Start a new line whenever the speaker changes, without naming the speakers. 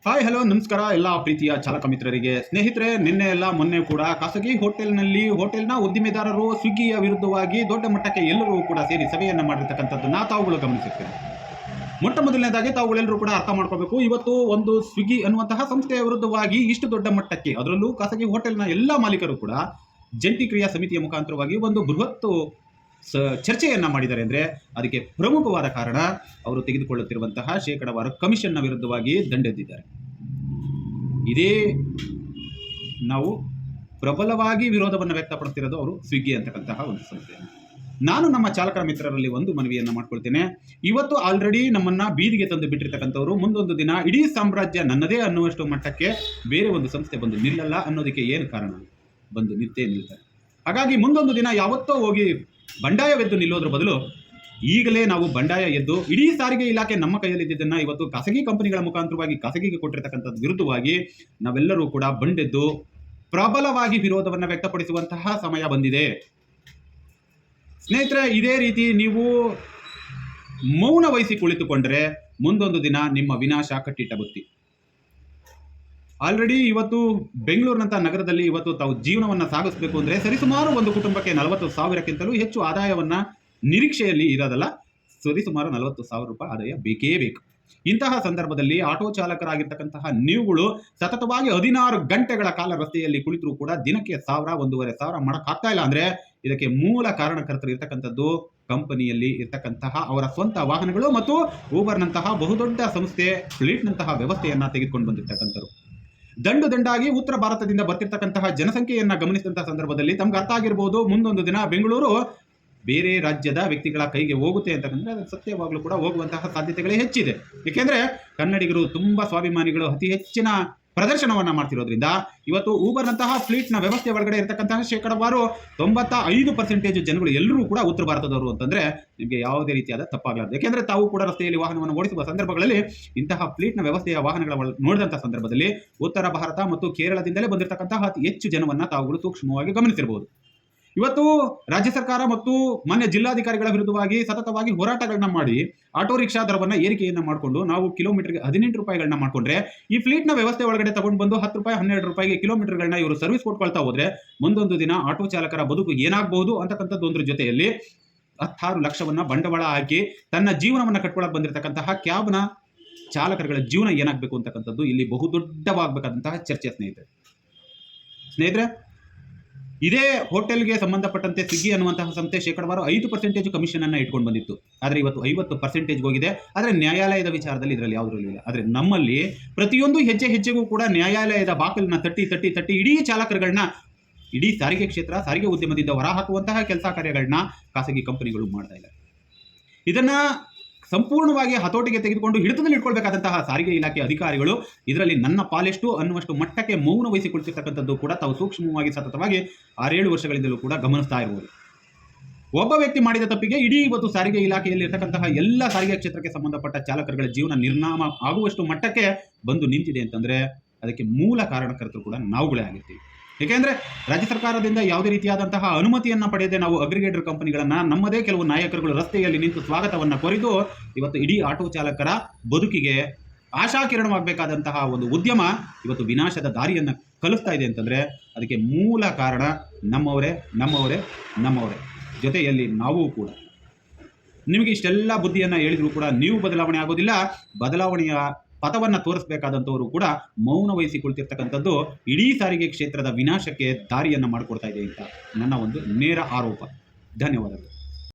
Hi hello ನಮಸ್ಕಾರ ಎಲ್ಲ ಪ್ರೀತಿಯ ಚಾಲಕ ಮಿತ್ರರಿಗೆ. ಸ್ನೇಹಿತರೆ, ನಿನ್ನೆ ಎಲ್ಲ ಮೊನ್ನೆ ಕೂಡ ಖಾಸಗಿ ಹೋಟೆಲ್ನ ಉದ್ದಿಮೆದಾರರು ಸ್ವಿಗ್ಗಿಯ ವಿರುದ್ಧವಾಗಿ ದೊಡ್ಡ ಮಟ್ಟಕ್ಕೆ ಎಲ್ಲರೂ ಕೂಡ ಸೇರಿ ಸಭೆಯನ್ನು ಮಾಡಿರ್ತಕ್ಕಂಥದ್ದನ್ನ ತಾವುಗಳು ಗಮನಿಸಿರ್ತಾರೆ. ಮೊಟ್ಟ ಮೊದಲನೇದಾಗಿ ತಾವುಗಳೆಲ್ಲರೂ ಕೂಡ ಅರ್ಥ ಮಾಡ್ಕೋಬೇಕು, ಇವತ್ತು ಒಂದು ಸ್ವಿಗ್ಗಿ ಅನ್ನುವಂತಹ ಸಂಸ್ಥೆಯ ವಿರುದ್ಧವಾಗಿ ಇಷ್ಟು ದೊಡ್ಡ ಮಟ್ಟಕ್ಕೆ, ಅದರಲ್ಲೂ ಖಾಸಗಿ ಹೋಟೆಲ್ನ ಎಲ್ಲ ಮಾಲೀಕರು ಕೂಡ ಜಂಟಿ ಕ್ರಿಯಾ ಸಮಿತಿಯ ಮುಖಾಂತರವಾಗಿ ಒಂದು ಬೃಹತ್ ಚರ್ಚೆಯನ್ನ ಮಾಡಿದ್ದಾರೆ. ಅಂದರೆ ಅದಕ್ಕೆ ಪ್ರಮುಖವಾದ ಕಾರಣ ಅವರು ತೆಗೆದುಕೊಳ್ಳುತ್ತಿರುವಂತಹ ಶೇಕಡಾವಾರು ಕಮಿಷನ್ನ ವಿರುದ್ಧವಾಗಿ ದಂಡೆದ್ದಿದ್ದಾರೆ. ಇದೇ ನಾವು ಪ್ರಬಲವಾಗಿ ವಿರೋಧವನ್ನು ವ್ಯಕ್ತಪಡಿಸ್ತಿರೋದು ಅವರು ಸ್ವಿಗ್ಗಿ ಅಂತಕ್ಕಂತಹ ಒಂದು ಸಂಸ್ಥೆ. ನಾನು ನಮ್ಮ ಚಾಲಕರ ಮಿತ್ರರಲ್ಲಿ ಒಂದು ಮನವಿಯನ್ನು ಮಾಡ್ಕೊಳ್ತೇನೆ. ಇವತ್ತು ಆಲ್ರೆಡಿ ನಮ್ಮನ್ನ ಬೀದಿಗೆ ತಂದು ಬಿಟ್ಟಿರ್ತಕ್ಕಂಥವ್ರು ಮುಂದೊಂದು ದಿನ ಇಡೀ ಸಾಮ್ರಾಜ್ಯ ನನ್ನದೇ ಅನ್ನುವಷ್ಟು ಮಟ್ಟಕ್ಕೆ ಬೇರೆ ಒಂದು ಸಂಸ್ಥೆ ಬಂದು ನಿಲ್ಲಲ್ಲ ಅನ್ನೋದಕ್ಕೆ ಏನು ಕಾರಣ? ಬಂದು ನಿಂತೇ ನಿಲ್ತಾರೆ. ಹಾಗಾಗಿ ಮುಂದೊಂದು ದಿನ ಯಾವತ್ತೋ ಹೋಗಿ ಬಂಡಾಯವೆದ್ದು ನಿಲ್ಲೋದ್ರ ಬದಲು ಈಗಲೇ ನಾವು ಬಂಡಾಯ ಎದ್ದು ಇಡೀ ಸಾರಿಗೆ ಇಲಾಖೆ ನಮ್ಮ ಕೈಯಲ್ಲಿದ್ದನ್ನ ಇವತ್ತು ಖಾಸಗಿ ಕಂಪನಿಗಳ ಮುಖಾಂತರವಾಗಿ ಖಾಸಗಿಗೆ ಕೊಟ್ಟಿರ್ತಕ್ಕಂಥದ್ದು ವಿರುದ್ಧವಾಗಿ ನಾವೆಲ್ಲರೂ ಕೂಡ ಬಂಡೆದ್ದು ಪ್ರಬಲವಾಗಿ ವಿರೋಧವನ್ನು ವ್ಯಕ್ತಪಡಿಸುವಂತಹ ಸಮಯ ಬಂದಿದೆ. ಸ್ನೇಹಿತರೆ, ಇದೇ ರೀತಿ ನೀವು ಮೌನ ವಹಿಸಿ ಕುಳಿತುಕೊಂಡ್ರೆ ಮುಂದೊಂದು ದಿನ ನಿಮ್ಮ ವಿನಾಶ ಕಟ್ಟಿಟ್ಟ ಬುತ್ತಿ. ಆಲ್ರೆಡಿ ಇವತ್ತು ಬೆಂಗಳೂರಿನಂಥ ನಗರದಲ್ಲಿ ಇವತ್ತು ತಾವು ಜೀವನವನ್ನು ಸಾಗಿಸಬೇಕು ಅಂದರೆ ಸರಿಸುಮಾರು ಒಂದು ಕುಟುಂಬಕ್ಕೆ 40,000ಕ್ಕಿಂತಲೂ ಹೆಚ್ಚು ಆದಾಯವನ್ನ ನಿರೀಕ್ಷೆಯಲ್ಲಿ ಇರೋದಲ್ಲ, ಸರಿಸುಮಾರು 40,000 ರೂಪಾಯಿ ಆದಾಯ ಬೇಕೇ ಬೇಕು. ಇಂತಹ ಸಂದರ್ಭದಲ್ಲಿ ಆಟೋ ಚಾಲಕರಾಗಿರ್ತಕ್ಕಂತಹ ನೀವುಗಳು ಸತತವಾಗಿ 16 ಗಂಟೆಗಳ ಕಾಲ ರಸ್ತೆಯಲ್ಲಿ ಕುಳಿತರೂ ಕೂಡ ದಿನಕ್ಕೆ 1,000, 1,500 ಮಾಡೋಕ್ಕಾಗ್ತಾ ಇಲ್ಲ ಅಂದ್ರೆ ಇದಕ್ಕೆ ಮೂಲ ಕಾರಣಕರ್ತರು ಇರ್ತಕ್ಕಂಥದ್ದು ಕಂಪನಿಯಲ್ಲಿ ಇರ್ತಕ್ಕಂತಹ ಅವರ ಸ್ವಂತ ವಾಹನಗಳು ಮತ್ತು ಊಬರ್ನಂತಹ ಬಹುದೊಡ್ಡ ಸಂಸ್ಥೆ ಫ್ಲೀಟ್ನಂತಹ ವ್ಯವಸ್ಥೆಯನ್ನ ತೆಗೆದುಕೊಂಡು ಬಂದಿರ್ತಕ್ಕಂಥರು. ದಂಡಾಗಿ ಉತ್ತರ ಭಾರತದಿಂದ ಬರ್ತಿರ್ತಕ್ಕಂತಹ ಜನಸಂಖ್ಯೆಯನ್ನ ಗಮನಿಸಿದಂತಹ ಸಂದರ್ಭದಲ್ಲಿ ತಮ್ಗೆ ಅರ್ಥ ಆಗಿರ್ಬೋದು, ಮುಂದೊಂದು ದಿನ ಬೆಂಗಳೂರು ಬೇರೆ ರಾಜ್ಯದ ವ್ಯಕ್ತಿಗಳ ಕೈಗೆ ಹೋಗುತ್ತೆ ಅಂತಂದ್ರೆ ಅದು ಸತ್ಯವಾಗ್ಲೂ ಕೂಡ ಹೋಗುವಂತಹ ಸಾಧ್ಯತೆಗಳೇ ಹೆಚ್ಚಿದೆ. ಏಕೆಂದ್ರೆ ಕನ್ನಡಿಗರು ತುಂಬಾ ಸ್ವಾಭಿಮಾನಿಗಳು, ಅತಿ ಹೆಚ್ಚಿನ ಪ್ರದರ್ಶನವನ್ನ ಮಾಡ್ತಿರೋದ್ರಿಂದ ಇವತ್ತು ಊಬರ್ನಂತಹ ಫ್ಲೀಟ್ನ ವ್ಯವಸ್ಥೆ ಒಳಗಡೆ ಇರತಕ್ಕಂತಹ ಶೇಕಡಾವಾರು 95% ಜನಗಳು ಎಲ್ಲರೂ ಕೂಡ ಉತ್ತರ ಭಾರತದವರು ಅಂತಂದ್ರೆ ನಿಮಗೆ ಯಾವುದೇ ರೀತಿಯಾದ ತಪ್ಪಾಗಲಾರದು. ಯಾಕೆಂದ್ರೆ ತಾವು ಕೂಡ ರಸ್ತೆಯಲ್ಲಿ ವಾಹನವನ್ನು ಓಡಿಸುವ ಸಂದರ್ಭಗಳಲ್ಲಿ ಇಂತಹ ಫ್ಲೀಟ್ನ ವ್ಯವಸ್ಥೆಯ ವಾಹನಗಳ ನೋಡಿದಂತಹ ಸಂದರ್ಭದಲ್ಲಿ ಉತ್ತರ ಭಾರತ ಮತ್ತು ಕೇರಳದಿಂದಲೇ ಬಂದಿರತಕ್ಕಂತಹ ಅತಿ ಹೆಚ್ಚು ಜನವನ್ನ ತಾವುಗಳು ಸೂಕ್ಷ್ಮವಾಗಿ ಗಮನಿಸಿರಬಹುದು. ಇವತ್ತು ರಾಜ್ಯ ಸರ್ಕಾರ ಮತ್ತು ಮಾನ್ಯ ಜಿಲ್ಲಾಧಿಕಾರಿಗಳ ವಿರುದ್ಧವಾಗಿ ಸತತವಾಗಿ ಹೋರಾಟಗಳನ್ನ ಮಾಡಿ ಆಟೋ ರಿಕ್ಷಾ ದರವನ್ನ ಏರಿಕೆಯನ್ನ ಮಾಡಿಕೊಂಡು ನಾವು ಕಿಲೋಮೀಟರ್ಗೆ 18 ರೂಪಾಯಿಗಳನ್ನ ಮಾಡ್ಕೊಂಡ್ರೆ ಈ ಫ್ಲೀಟ್ನ ವ್ಯವಸ್ಥೆ ಒಳಗಡೆ ತಗೊಂಡು ಬಂದು 10 ರೂಪಾಯಿ 12 ರೂಪಾಯಿಗೆ ಕಿಲೋಮೀಟರ್ಗಳನ್ನ ಇವರು ಸರ್ವಿಸ್ ಕೊಟ್ಕೊಳ್ತಾ ಹೋದ್ರೆ ಮುಂದೊಂದು ದಿನ ಆಟೋ ಚಾಲಕರ ಬದುಕು ಏನಾಗಬಹುದು ಅಂತಕ್ಕಂಥದ್ದೊಂದ್ರ ಜೊತೆಯಲ್ಲಿ 16 ಲಕ್ಷವನ್ನ ಬಂಡವಾಳ ಹಾಕಿ ತನ್ನ ಜೀವನವನ್ನ ಕಟ್ಕೊಳಕ್ ಬಂದಿರತಕ್ಕಂತಹ ಕ್ಯಾಬ್ನ ಚಾಲಕರುಗಳ ಜೀವನ ಏನಾಗಬೇಕು ಅಂತಕ್ಕಂಥದ್ದು ಇಲ್ಲಿ ಬಹುದೊಡ್ಡವಾಗಬೇಕಾದಂತಹ ಚರ್ಚೆ. ಸ್ನೇಹಿತರೆ, ಇದೇ ಹೋಟೆಲ್ಗೆ ಸಂಬಂಧಪಟ್ಟಂತೆ ಸ್ವಿಗ್ಗಿ ಅನ್ನುವಂತಹ ಸಂಸ್ಥೆ ಶೇಕಡಾವಾರು 5% ಕಮಿಷನ್ ಅನ್ನ ಇಟ್ಕೊಂಡು ಬಂದಿತ್ತು. ಆದರೆ ಇವತ್ತು 50% ಹೋಗಿದೆ. ಆದರೆ ನ್ಯಾಯಾಲಯದ ವಿಚಾರದಲ್ಲಿ ಇದರಲ್ಲಿ ಯಾವುದರಲ್ಲೂ ಇಲ್ಲ. ಆದರೆ ನಮ್ಮಲ್ಲಿ ಪ್ರತಿಯೊಂದು ಹೆಜ್ಜೆಗೂ ಕೂಡ ನ್ಯಾಯಾಲಯದ ಬಾಕಲನ್ನ ತಟ್ಟಿ ಇಡೀ ಚಾಲಕರುಗಳನ್ನ, ಇಡೀ ಸಾರಿಗೆ ಕ್ಷೇತ್ರ, ಸಾರಿಗೆ ಉದ್ಯಮದಿಂದ ಹೊರಹಾಕುವಂತಹ ಕೆಲಸ ಕಾರ್ಯಗಳನ್ನ ಖಾಸಗಿ ಕಂಪನಿಗಳು ಮಾಡ್ತಾ ಇಲ್ಲ. ಇದನ್ನ ಸಂಪೂರ್ಣವಾಗಿ ಹತೋಟಿಗೆ ತೆಗೆದುಕೊಂಡು ಹಿಡಿತದಲ್ಲಿ ಇಟ್ಕೊಳ್ಬೇಕಾದಂತಹ ಸಾರಿಗೆ ಇಲಾಖೆ ಅಧಿಕಾರಿಗಳು ಇದರಲ್ಲಿ ನನ್ನ ಪಾಲೆಷ್ಟು ಅನ್ನುವಷ್ಟು ಮಟ್ಟಕ್ಕೆ ಮೌನ ವಹಿಸಿಕೊಳ್ತಿರ್ತಕ್ಕಂಥದ್ದು ಕೂಡ ತಾವು ಸೂಕ್ಷ್ಮವಾಗಿ ಸತತವಾಗಿ 6-7 ವರ್ಷಗಳಿಂದಲೂ ಕೂಡ ಗಮನಿಸ್ತಾ ಇರಬಹುದು. ಒಬ್ಬ ವ್ಯಕ್ತಿ ಮಾಡಿದ ತಪ್ಪಿಗೆ ಇಡೀ ಇವತ್ತು ಸಾರಿಗೆ ಇಲಾಖೆಯಲ್ಲಿ ಇರತಕ್ಕಂತಹ ಎಲ್ಲ ಸಾರಿಗೆ ಕ್ಷೇತ್ರಕ್ಕೆ ಸಂಬಂಧಪಟ್ಟ ಚಾಲಕರುಗಳ ಜೀವನ ನಿರ್ನಾಮ ಆಗುವಷ್ಟು ಮಟ್ಟಕ್ಕೆ ಬಂದು ನಿಂತಿದೆ ಅಂತಂದ್ರೆ ಅದಕ್ಕೆ ಮೂಲ ಕಾರಣಕರ್ತರು ಕೂಡ ನಾವುಗಳೇ ಆಗಿರ್ತೀವಿ. ಏಕೆಂದ್ರೆ ರಾಜ್ಯ ಸರ್ಕಾರದಿಂದ ಯಾವುದೇ ರೀತಿಯಾದಂತಹ ಅನುಮತಿಯನ್ನ ಪಡೆಯದೆ ನಾವು ಅಗ್ರಿಗೇಟರ್ ಕಂಪನಿಗಳನ್ನ ನಮ್ಮದೇ ಕೆಲವು ನಾಯಕರುಗಳು ರಸ್ತೆಯಲ್ಲಿ ನಿಂತು ಸ್ವಾಗತವನ್ನ ಕೋರಿದ್ದು ಇವತ್ತು ಇಡೀ ಆಟೋ ಚಾಲಕರ ಬದುಕಿಗೆ ಆಶಾಕಿರಣವಾಗಬೇಕಾದಂತಹ ಒಂದು ಉದ್ಯಮ ಇವತ್ತು ವಿನಾಶದ ದಾರಿಯನ್ನ ಕಲಿಸ್ತಾ ಇದೆ ಅಂತಂದ್ರೆ ಅದಕ್ಕೆ ಮೂಲ ಕಾರಣ ನಮ್ಮವರೇ ಜೊತೆಯಲ್ಲಿ ನಾವು ಕೂಡ. ನಿಮಗೆ ಇಷ್ಟೆಲ್ಲ ಬುದ್ಧಿಯನ್ನ ಹೇಳಿದ್ರು ಕೂಡ ನೀವು ಬದಲಾವಣೆ ಆಗೋದಿಲ್ಲ. ಬದಲಾವಣೆಯ ಪಥವನ್ನು ತೋರಿಸಬೇಕಾದಂಥವರು ಕೂಡ ಮೌನ ವಹಿಸಿಕೊಳ್ತಿರ್ತಕ್ಕಂಥದ್ದು ಇಡೀ ಸಾರಿಗೆ ಕ್ಷೇತ್ರದ ವಿನಾಶಕ್ಕೆ ದಾರಿಯನ್ನು ಮಾಡಿಕೊಡ್ತಾ ಇದೆ ಅಂತ ನನ್ನ ಒಂದು ನೇರ ಆರೋಪ. ಧನ್ಯವಾದಗಳು.